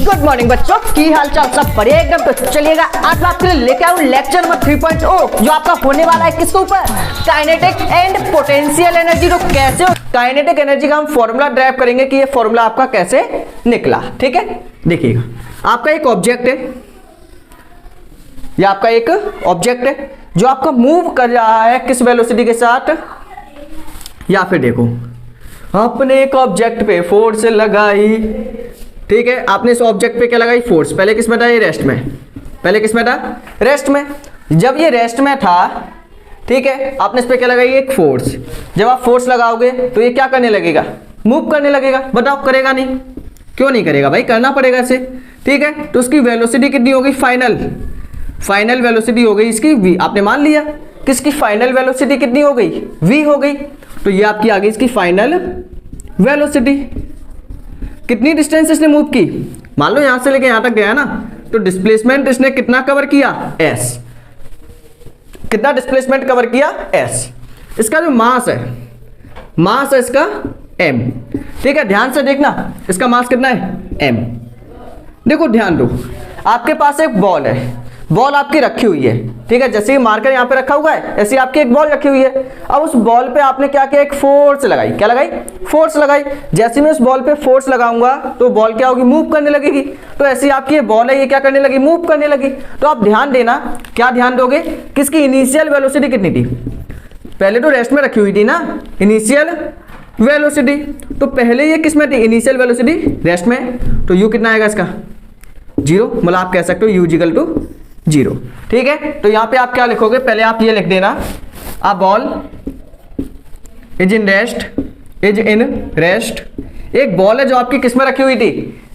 Good morning बच्चों, की हाल चाल सब बढ़िया एकदम। तो चलिएगा आज मैं आपके लिए लेके आऊं लेक्चर नंबर 3.0 जो आपका होने वाला है किसके ऊपर, काइनेटिक एंड पोटेंशियल एनर्जी। तो कैसे हो काइनेटिक एनर्जी का हम फॉर्मूला ड्राइव करेंगे कि ये फॉर्मूला आपका कैसे निकला। ठीक है, देखिएगा आपका एक ऑब्जेक्ट है, ये आपका एक ऑब्जेक्ट है जो आपका मूव कर रहा है किस वेलोसिटी के साथ, या फिर देखो आपने एक ऑब्जेक्ट पे फोर्स लगाई। ठीक है, आपने इस ऑब्जेक्ट पे क्या लगाई, फोर्स। पहले किस में था, ये रेस्ट में, पहले किस में था, रेस्ट में। जब ये रेस्ट में था, ठीक है, आपने इस पे क्या लगाई, एक फोर्स। जब आप फोर्स लगाओगे तो ये क्या करने लगेगा, मूव करने लगेगा। बताओ करेगा नहीं, क्यों नहीं करेगा भाई, करना पड़ेगा इसे। ठीक है, तो उसकी वेलोसिटी कितनी हो गई, फाइनल वेलोसिटी हो गई इसकी v। आपने मान लिया किसकी फाइनल वेलोसिटी कितनी हो गई, v हो गई। तो ये आपकी आ गई इसकी फाइनल वेलोसिटी। कितनी डिस्टेंस इसने मूव की, मान लो यहां से लेके यहां तक गया ना, तो डिस्प्लेसमेंट इसने कितना कवर किया, s। कितना डिस्प्लेसमेंट कवर किया, s। इसका जो मास है, मास है इसका m। ठीक है, ध्यान से देखना, इसका मास कितना है, m। देखो ध्यान दो, आपके पास एक बॉल है, बॉल आपकी रखी हुई है। ठीक है, जैसे ही मार्कर यहाँ पे रखा हुआ है, ऐसी आपकी एक बॉल रखी हुई है। अब उस बॉल पे आपने क्या किया, एक फोर्स लगाई। क्या लगाई, फोर्स लगाई। जैसे मैं उस बॉल पे फोर्स लगाऊंगा तो बॉल क्या होगी, मूव करने लगेगी। तो ऐसी आपकी ये बॉल है, ये क्या करने लगी, मूव करने लगी। तो आप ध्यान देना, क्या ध्यान दोगे, किसकी इनिशियल वेलोसिटी कितनी थी, पहले तो रेस्ट में रखी हुई थी ना इनिशियल वेलोसिटी। तो पहले ये किस में थी, इनिशियल वेलोसिटी रेस्ट में। तो यू कितना आएगा इसका, 0। मतलब आप कह सकते हो यू इक्वल टू 0। ठीक है, तो यहां पे आप क्या लिखोगे, पहले आप ये लिख देना, अ बॉल इज इन रेस्ट। एक बॉल है जो आपकी किस में रखी हुई थी,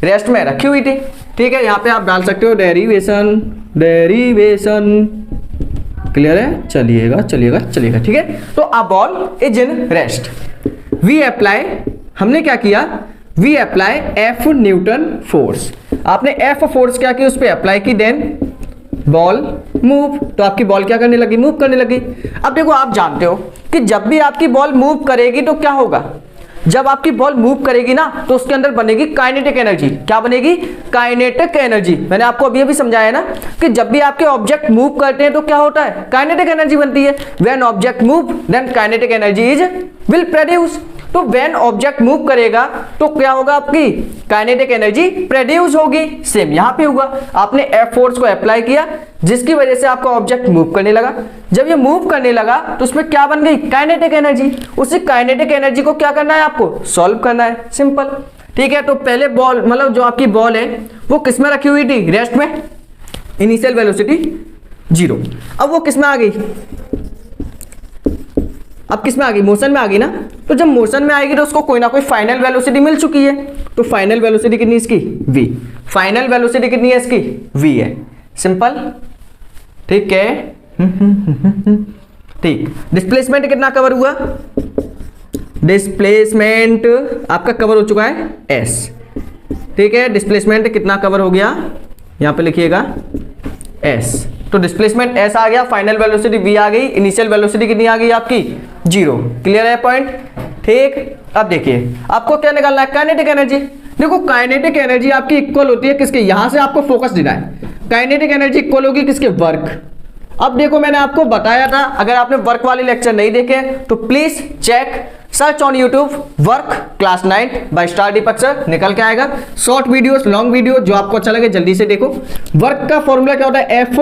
रेस्ट में रखी हुई थी। ठीक है, यहां पे आप डाल सकते हो डेरिवेशन। क्लियर है, चलिएगा। ठीक है, तो a ball is in rest, we apply, हमने क्या किया, we apply F Newton force. आपने एफ फोर्स क्या की, उस पर अप्लाई की, देन बॉल मूव। तो आपकी बॉल क्या करने लगी, मूव करने लगी। अब देखो आप जानते हो कि जब भी आपकी बॉल मूव करेगी तो क्या होगा, जब आपकी बॉल मूव करेगी ना तो उसके अंदर बनेगी काइनेटिक एनर्जी। क्या बनेगी, काइनेटिक एनर्जी। मैंने आपको अभी समझाया ना कि जब भी आपके ऑब्जेक्ट मूव करते हैं तो क्या होता है, काइनेटिक एनर्जी बनती है। When object move then kinetic energy is will produce. तो व्हेन ऑब्जेक्ट मूव करेगा तो क्या होगा, आपकी काइनेटिक एनर्जी प्रोड्यूस होगी। सेम यहां पे हुआ, आपने एफ फोर्स को अप्लाई किया जिसकी वजह से आपका ऑब्जेक्ट मूव करने लगा। जब ये मूव करने लगा तो उसमें क्या बन गई, काइनेटिक एनर्जी। उसी काइनेटिक एनर्जी को क्या करना है, आपको सॉल्व करना है, सिंपल। ठीक है, तो पहले बॉल, मतलब जो आपकी बॉल है वो किस में रखी हुई थी, रेस्ट में, इनिशियल वेलोसिटी 0। अब वो किस में आ गई, अब किस में आ गई, मोशन में आ गई ना। तो जब मोशन में आएगी तो उसको कोई ना कोई फाइनल वेलोसिटी मिल चुकी है। तो फाइनल वेलोसिटी कितनी इसकी, v। फाइनल वेलोसिटी कितनी है इसकी, v है, सिंपल। ठीक है, ठीक। डिस्प्लेसमेंट कितना कवर हुआ, डिस्प्लेसमेंट आपका कवर हो चुका है s। ठीक है, डिस्प्लेसमेंट कितना कवर हो गया, यहां पे लिखिएगा s। तो डिस्प्लेसमेंट s आ गया, फाइनल वेलोसिटी v आ गई, इनिशियल वेलोसिटी कितनी आ गई आपकी, 0। क्लियर है पॉइंट। ठीक, अब देखिए आपको क्या निकालना है, काइनेटिक एनर्जी। देखो काइनेटिक एनर्जी आपकी इक्वल होती है किसके, यहां से आपको फोकस देना है। काइनेटिक एनर्जी इक्वल होगी किसके, वर्क। अब देखो मैंने आपको बताया था, अगर आपने वर्क वाले लेक्चर नहीं देखे तो please check, search on YouTube work class 9 by star Deepak sir, निकल के आएगा। शॉर्ट वीडियोस, लॉन्ग वीडियो, जो आपको अच्छा लगे जल्दी से देखो। वर्क का फॉर्मूला क्या होता है, F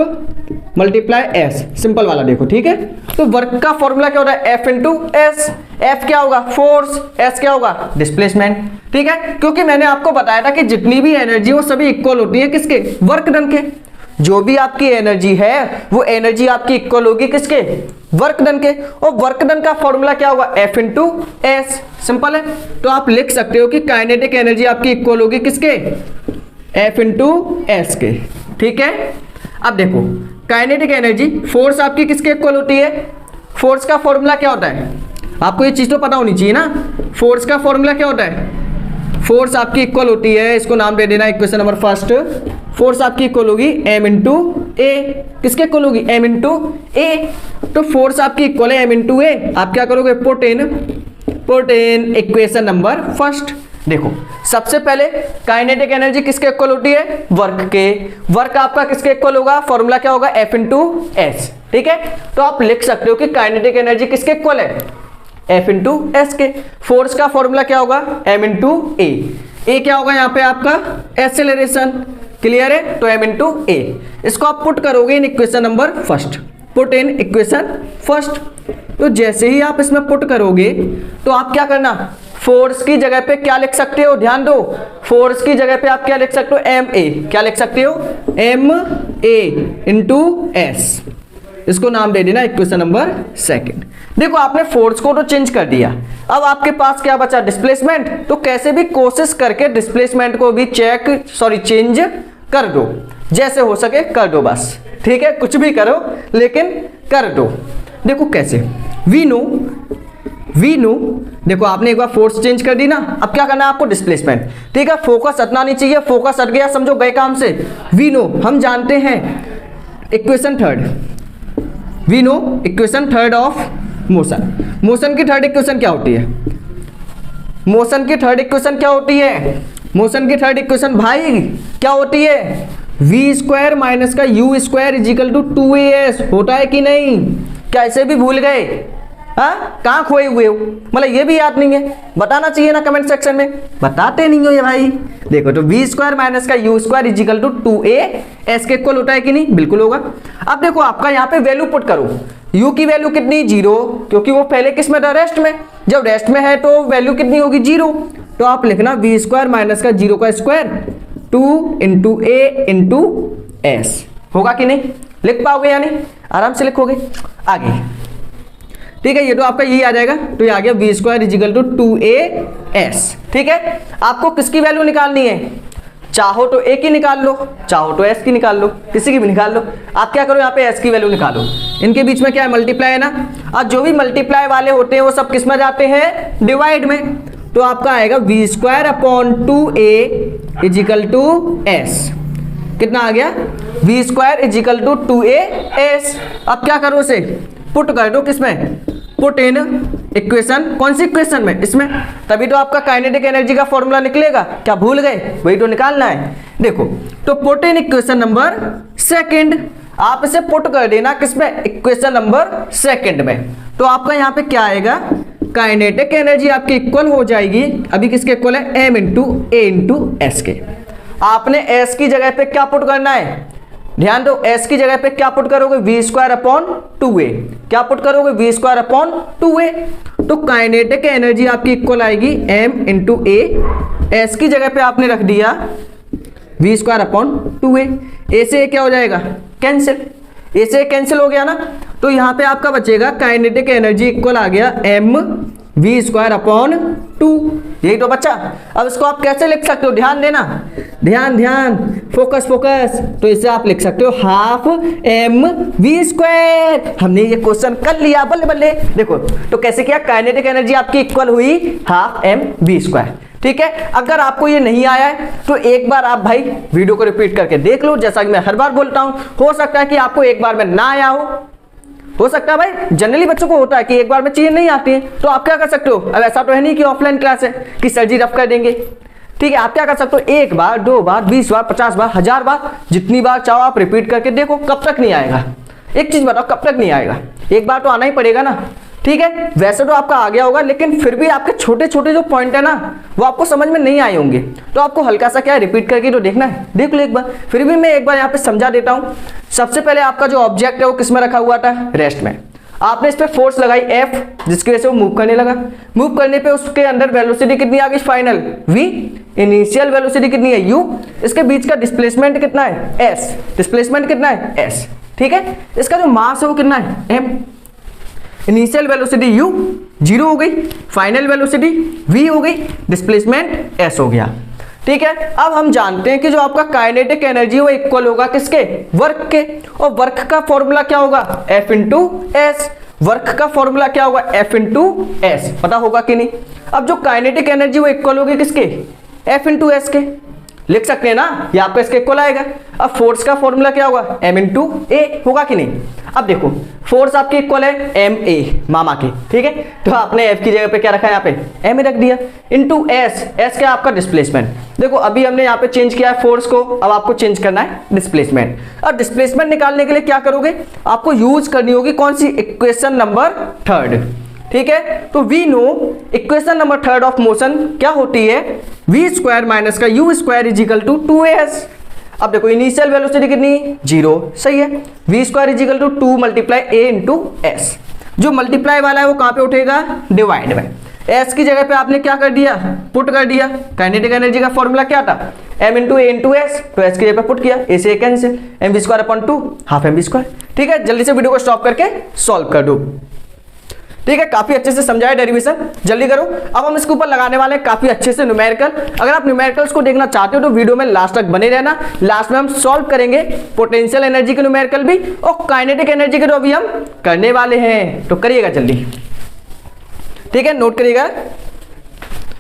मल्टीप्लाई S, सिंपल वाला देखो। ठीक है, तो वर्क का फॉर्मूला क्या होता है, F इंटू S। F क्या होगा, फोर्स, S क्या होगा, डिस्प्लेसमेंट। ठीक है, क्योंकि मैंने आपको बताया था कि जितनी भी एनर्जी वो सभी इक्वल होती है किसके, वर्क डन के। जो भी आपकी एनर्जी है वो एनर्जी आपकी इक्वल होगी किसके, वर्क डन के। और वर्क डन का फॉर्मूला क्या होगा, F इंटू S, सिंपल है। तो आप लिख सकते हो कि काइनेटिक एनर्जी आपकी इक्वल होगी किसके, F इंटू S के। ठीक है, अब देखो काइनेटिक एनर्जी, फोर्स आपकी किसके इक्वल होती है, फोर्स का फॉर्मूला क्या होता है, आपको ये चीज तो पता होनी चाहिए ना। फोर्स का फॉर्मूला क्या होता है, फोर्स आपकी इक्वल होती है, इसको नाम दे देना इक्वेशन नंबर फर्स्ट। फोर्स आपकी इक्वल होगी m इंटू ए, किसके इक्वल होगी, m इंटू ए। तो फोर्स आपकी इक्वल है m इंटू ए, आप क्या करोगे, put in equation number first. देखो सबसे पहले काइनेटिक एनर्जी किसके इक्वल होती है, वर्क के। वर्क आपका किसके इक्वल होगा, फॉर्मूला क्या होगा, F इंटू एस। ठीक है, तो आप लिख सकते हो कि काइनेटिक एनर्जी किसके इक्वल है, F इंटू एस के। फोर्स का फॉर्मूला क्या होगा, M इंटू ए। ए क्या होगा यहाँ पे आपका एक्सेलरेशन, क्लियर है, तो M इंटू ए। इसको आप पुट करोगे in equation number first, put in equation first. तो जैसे ही आप इसमें पुट करोगे तो आप क्या करना, फोर्स की जगह पे क्या लिख सकते हो, ध्यान दो, फोर्स की जगह पे आप क्या लिख सकते हो, एम ए। क्या लिख सकते हो, एम ए इंटू एस। इसको नाम दे देना इक्वेशन नंबर सेकंड। देखो आपने फोर्स को तो चेंज कर दिया, अब आपके पास क्या बचा, डिस्प्लेसमेंट। तो कैसे भी कोशिश करके डिस्प्लेसमेंट को भी चेंज कर दो, जैसे हो सके कर दो बस। ठीक है, कुछ भी करो लेकिन कर दो। देखो कैसे, वी नो, देखो आपने एक बार फोर्स चेंज कर दी ना, अब क्या करना है आपको, डिस्प्लेसमेंट। ठीक है, फोकस हटना नहीं चाहिए, फोकस हट गया समझो गए काम से। वी नो, हम जानते हैं equation third, we know equation third of motion. Motion की थर्ड इक्वेशन क्या होती है, मोशन की थर्ड इक्वेशन क्या होती है, मोशन की थर्ड इक्वेशन भाई क्या होती है, वी स्क्वायर माइनस का u square is equal to 2as। होता है कि नहीं, क्या ऐसे भी भूल गए, हाँ कहाँ खोए हुए हो, मतलब ये भी याद नहीं है, बताना चाहिए ना कमेंट सेक्शन में, बताते नहीं हो ये भाई। देखो तो वी स्क्वायर माइनस का u square is equal to 2as के इक्वल होता है कि नहीं, बिल्कुल होगा। अब देखो आपका यहाँ पे वैल्यू पुट करो, u की वैल्यू कितनी, 0, क्योंकि वो पहले किस में था, रेस्ट में। जब रेस्ट में है तो वैल्यू कितनी होगी, 0। तो आप लिखना वी स्क्वायर माइनस का 0 का square 2 into a into S. होगा कि नहीं, लिख पाओगे या नहीं, आराम से लिखोगे आगे। ठीक है, ये तो आपका यही आ जाएगा, तो ये आ गया v square is equal to 2as। ठीक है, आपको किसकी वैल्यू निकालनी है, चाहो तो a की निकाल लो, चाहो तो s की निकाल लो, किसी की भी निकाल लो। आप क्या करो, यहाँ पे s की वैल्यू निकालो, इनके बीच में क्या है, मल्टीप्लाई है ना। और जो भी मल्टीप्लाई वाले होते हैं वो सब किस में जाते हैं, डिवाइड में। तो आपका आएगा v square upon 2a is equal to s. कितना आ गया, v square is equal to 2as। अब क्या करो, उसे पुट कर दो किसमें, पुट इन इक्वेशन, कौन सी इक्वेशन में, इसमें। तभी तो आपका काइनेटिक एनर्जी का फॉर्मूला निकलेगा, क्या भूल गए, वही तो निकालना है। देखो तो put in equation number second, आप इसे पुट कर देना किसमें, इक्वेशन नंबर सेकंड में। तो आपका यहाँ पे क्या आएगा, काइनेटिक एनर्जी आपकी इक्वल हो जाएगी, अभी किसके इक्वल है, M into a into S के। आपने एस की जगह पे क्या पुट करना है, ध्यान दो, एस की जगह पे क्या पुट करोगे, वी स्क्वायर अपॉन 2a। क्या पुट करोगे, वी स्क्वायर अपॉन 2a। तो काइनेटिक एनर्जी आपकी इक्वल आएगी m इंटू ए। एस की जगह पे आपने रख दिया वी स्क्वायर अपॉन 2a। ए से क्या हो जाएगा, कैंसिल, ए से कैंसिल हो गया ना। तो यहाँ पे आपका बचेगा काइनेटिक एनर्जी इक्वल आ गया m वी स्क्वायर अपॉन 2, यही तो बच्चा। अब इसको आप कैसे लिख सकते हो, ध्यान देना, ध्यान, फोकस। तो इसे आप लिख सकते हो हाफ एम वी स्क्वायर। हमने ये क्वेश्चन कर लिया, बल्ले बल्ले। देखो तो कैसे किया, काइनेटिक एनर्जी आपकी इक्वल हुई हाफ एम वी स्क्वायर। ठीक है, अगर आपको ये नहीं आया है तो एक बार आप भाई वीडियो को रिपीट करके देख लो, जैसा कि मैं हर बार बोलता हूं। हो सकता है कि आपको एक बार में ना आया हो सकता है भाई, जनरली बच्चों को होता है कि एक बार में चीजें नहीं आती है। तो आप क्या कर सकते हो, अब ऐसा तो है नहीं कि ऑफलाइन क्लास है कि सर जी रफ कर देंगे। ठीक है, आप क्या कर सकते हो, एक बार, 2 बार, 20 बार, 50 बार, 1000 बार, जितनी बार चाहो आप रिपीट करके देखो, कब तक नहीं आएगा। एक चीज बताओ, कब तक नहीं आएगा, एक बार तो आना ही पड़ेगा ना। ठीक है, वैसे तो आपका आ गया होगा, लेकिन फिर भी आपके छोटे छोटे जो पॉइंट है ना, वो आपको समझ में नहीं आए होंगे। तो आपको हल्का सा क्या है, रिपीट करके तो देखना है, देख लो एक बार। फिर भी मैं एक बार यहाँ पे समझा देता हूँ। सबसे पहले आपका जो ऑब्जेक्ट है वो किस में रखा हुआ था, रेस्ट में। आपने इस पे फोर्स लगाई F, जिसकी वजह से वो मूव करने लगा। मूव करने पे उसके अंदर वेलोसिटी कितनी आ गई, फाइनल V। इनिशियल वेलोसिटी कितनी है, U। इसके बीच का डिस्प्लेसमेंट कितना है, S। डिस्प्लेसमेंट कितना है, S। ठीक है, इसका जो मास है वो कितना है, M। इनिशियल वेलोसिटी U 0 हो गई, फाइनल वेलोसिटी V हो गई, डिस्प्लेसमेंट S हो गया। ठीक है, अब हम जानते हैं कि जो आपका काइनेटिक एनर्जी वो इक्वल होगा किसके, वर्क के। और वर्क का फॉर्मूला क्या होगा, F इंटू एस। वर्क का फॉर्मूला क्या होगा, F इंटू एस। पता होगा कि नहीं। अब जो काइनेटिक एनर्जी वो इक्वल होगी किसके, F इंटू एस के। लिख सकते हैं ना, ये आपका इसके इक्वल आएगा। अब फोर्स का फॉर्मूला क्या होगा, M इंटू ए। होगा कि नहीं। अब देखो फोर्स आपकी इक्वल है एम ए मामा की, ठीक है, तो आपने एफ की जगह पे क्या रखा है, यहाँ पे एम ए रख दिया, इनटू एस, एस क्या आपका डिस्प्लेसमेंट। देखो अभी हमने यहाँ पे चेंज किया है फोर्स को, अब आपको चेंज करना है डिस्प्लेसमेंट। अब डिस्प्लेसमेंट निकालने के लिए क्या करोगे, आपको यूज करनी होगी कौन सी, इक्वेशन नंबर थर्ड, ठीक है। तो we know equation number third of motion क्या होती है, वी स्क्वायर माइनस का u square is equal to 2as। अब देखो इनिशियल वेलोसिटी कितनी, 0, सही है, v square is equal to 2 multiply a into s. जो मल्टीप्लाई वाला है वो कहाँ पे उठेगा, डिवाइड में। एस की जगह पे आपने क्या कर दिया, पुट कर दिया। काइनेटिक एनर्जी का फॉर्मूला क्या था, m into a into s, तो एस की जगह पे पुट किया, ए से cancel, m v square upon 2 half m v square, ठीक है। जल्दी से वीडियो को स्टॉप करके सॉल्व कर दो, ठीक है। काफी अच्छे से समझाया डेरिवेशन, जल्दी करो। अब हम इसके ऊपर लगाने वाले हैं काफी अच्छे से न्यूमेरिकल। अगर आप न्यूमेरिकल्स को देखना चाहते हो तो वीडियो में लास्ट तक बने रहना। लास्ट में हम सॉल्व करेंगे पोटेंशियल एनर्जी के न्यूमेरिकल भी और काइनेटिक एनर्जी के तो अभी हम करने वाले हैं, तो करिएगा जल्दी, ठीक है, नोट करिएगा।